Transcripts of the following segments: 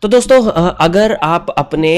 तो दोस्तों अगर आप अपने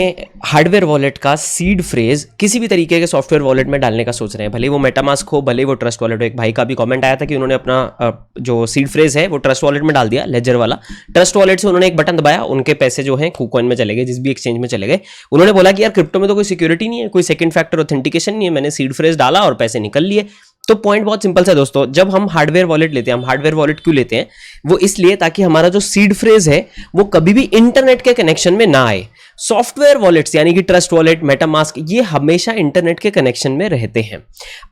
हार्डवेयर वॉलेट का सीड फ्रेज किसी भी तरीके के सॉफ्टवेयर वॉलेट में डालने का सोच रहे हैं, भले वो मेटामास्क हो, भले वो ट्रस्ट वॉलेट हो। एक भाई का भी कमेंट आया था कि उन्होंने अपना जो सीड फ्रेज है वो ट्रस्ट वॉलेट में डाल दिया, लेजर वाला। ट्रस्ट वॉलेट से उन्होंने एक बटन दबाया, उनके पैसे जो हैं KuCoin में चले गए, जिस भी एक्सचेंज में चले गए। उन्होंने बोला कि यार क्रिप्टो में तो कोई सिक्योरिटी नहीं है, कोई सेकंड फैक्टर ऑथेंटिकेशन नहीं है, मैंने सीड फ्रेज डाला और पैसे निकल लिए। तो पॉइंट बहुत सिंपल सा दोस्तों, जब हम हार्डवेयर वॉलेट लेते हैं, हम हार्डवेयर वॉलेट क्यों लेते हैं? वो इसलिए ताकि हमारा जो सीड फ्रेज है वो कभी भी इंटरनेट के कनेक्शन में ना आए। सॉफ्टवेयर वॉलेट्स यानी कि ट्रस्ट वॉलेट, मेटामास्क, ये हमेशा इंटरनेट के कनेक्शन में रहते हैं।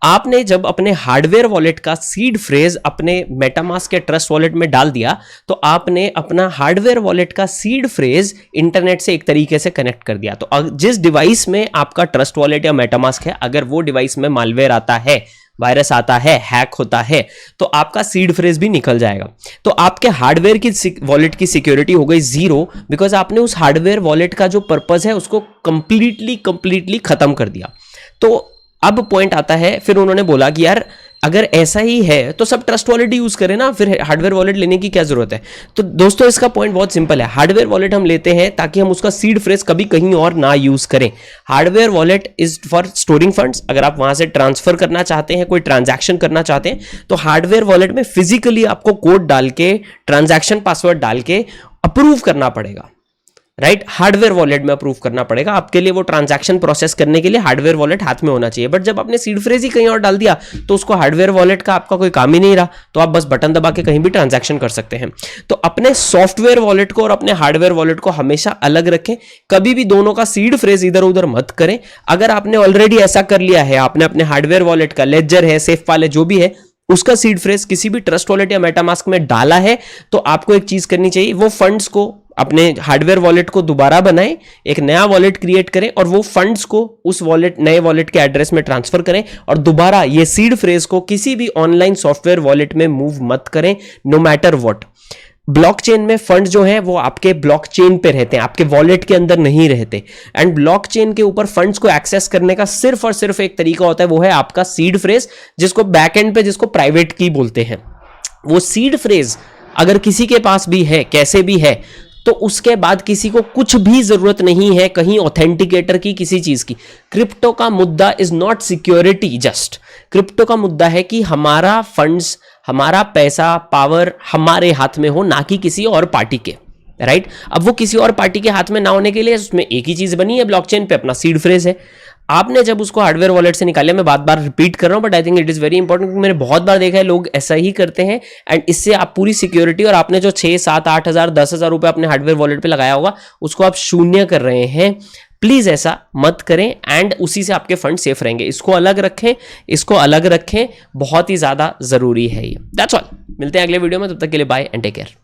आपने जब अपने हार्डवेयर वॉलेट का सीड फ्रेज अपने मेटामास्क के ट्रस्ट वॉलेट में डाल दिया, तो आपने अपना हार्डवेयर वॉलेट का सीड फ्रेज इंटरनेट से एक तरीके से कनेक्ट कर दिया। तो जिस डिवाइस में आपका ट्रस्ट वॉलेट या मेटामास्क है, अगर वो डिवाइस में मालवेयर आता है, वायरस आता है, हैक होता है, तो आपका सीड फ्रेज भी निकल जाएगा। तो आपके हार्डवेयर की वॉलेट की सिक्योरिटी हो गई जीरो, बिकॉज आपने उस हार्डवेयर वॉलेट का जो पर्पस है उसको कंप्लीटली खत्म कर दिया। तो अब पॉइंट आता है, फिर उन्होंने बोला कि यार अगर ऐसा ही है तो सब ट्रस्ट वॉलेट यूज करें ना, फिर हार्डवेयर वॉलेट लेने की क्या जरूरत है? तो दोस्तों इसका पॉइंट बहुत सिंपल है। हार्डवेयर वॉलेट हम लेते हैं ताकि हम उसका सीड फ्रेज कभी कहीं और ना यूज करें। Hardware wallet is for storing funds. अगर आप वहां से ट्रांसफर करना चाहते हैं, कोई ट्रांजैक्शन करना चाहते हैं, तो हार्डवेयर वॉलेट में फिजिकली आपको कोड डाल के, ट्रांजैक्शन पासवर्ड डाल के अप्रूव करना पड़ेगा, राइट? हार्डवेयर वॉलेट में अप्रूव करना पड़ेगा। आपके लिए वो ट्रांजैक्शन प्रोसेस करने के लिए हार्डवेयर वॉलेट हाथ में होना चाहिए। बट जब आपने सीड फ्रेज ही कहीं और डाल दिया तो उसको हार्डवेयर वॉलेट का आपका कोई काम ही नहीं रहा, तो आप बस बटन दबा के कहीं भी ट्रांजैक्शन कर सकते हैं। तो अपने सॉफ्टवेयर वॉलेट को और अपने हार्डवेयर वॉलेट को हमेशा अलग रखें, कभी भी दोनों का सीड फ्रेज इधर उधर मत करें। अगर आपने ऑलरेडी ऐसा कर लिया है, आपने अपने हार्डवेयर वॉलेट का, लेजर है, सेफपाल है, जो भी है, उसका सीड फ्रेज किसी भी ट्रस्ट वॉलेट या मेटामास्क में डाला है, तो आपको एक चीज करनी चाहिए, वो फंड्स को, अपने हार्डवेयर वॉलेट को दोबारा बनाएं, एक नया वॉलेट क्रिएट करें और वो फंड्स को उस वॉलेट, नए वॉलेट के एड्रेस में ट्रांसफर करें और दोबारा ये सीड फ्रेज को किसी भी ऑनलाइन सॉफ्टवेयर वॉलेट में मूव मत करें, नो मैटर व्हाट। ब्लॉकचेन में फंड जो है वो आपके ब्लॉकचेन पे रहते हैं, आपके वॉलेट के अंदर नहीं रहते। एंड ब्लॉकचेन के ऊपर फंड्स को एक्सेस करने का सिर्फ और सिर्फ एक तरीका होता है, वो है आपका सीड फ्रेज, जिसको बैक एंड पे जिसको प्राइवेट की बोलते हैं। वो सीड फ्रेज अगर किसी के पास भी है, कैसे भी है, तो उसके बाद किसी को कुछ भी जरूरत नहीं है कहीं ऑथेंटिकेटर की, किसी चीज की। क्रिप्टो का मुद्दा is not security, just crypto का मुद्दा है कि हमारा फंड्स, हमारा पैसा, पावर हमारे हाथ में हो, ना कि किसी और पार्टी के, राइट? अब वो किसी और पार्टी के हाथ में ना होने के लिए उसमें एक ही चीज बनी है ब्लॉकचेन पे, अपना सीड फ्रेज है। आपने जब उसको हार्डवेयर वॉलेट से निकाले, मैं बार बार रिपीट कर रहा हूं, but I think it is very important, क्योंकि मैंने बहुत बार देखा है लोग ऐसा ही करते हैं। एंड इससे आप पूरी सिक्योरिटी और आपने जो 6, 7, 8 हज़ार, 10 हज़ार रुपए अपने हार्डवेयर वॉलेट पे लगाया होगा, उसको आप शून्य कर रहे हैं। प्लीज ऐसा मत करें एंड उसी से आपके फंड सेफ रहेंगे। इसको अलग रखें, इसको अलग रखें, बहुत ही ज्यादा जरूरी है ये। That's all. मिलते हैं अगले वीडियो में, तब तक के लिए बाय एंड टेक केयर।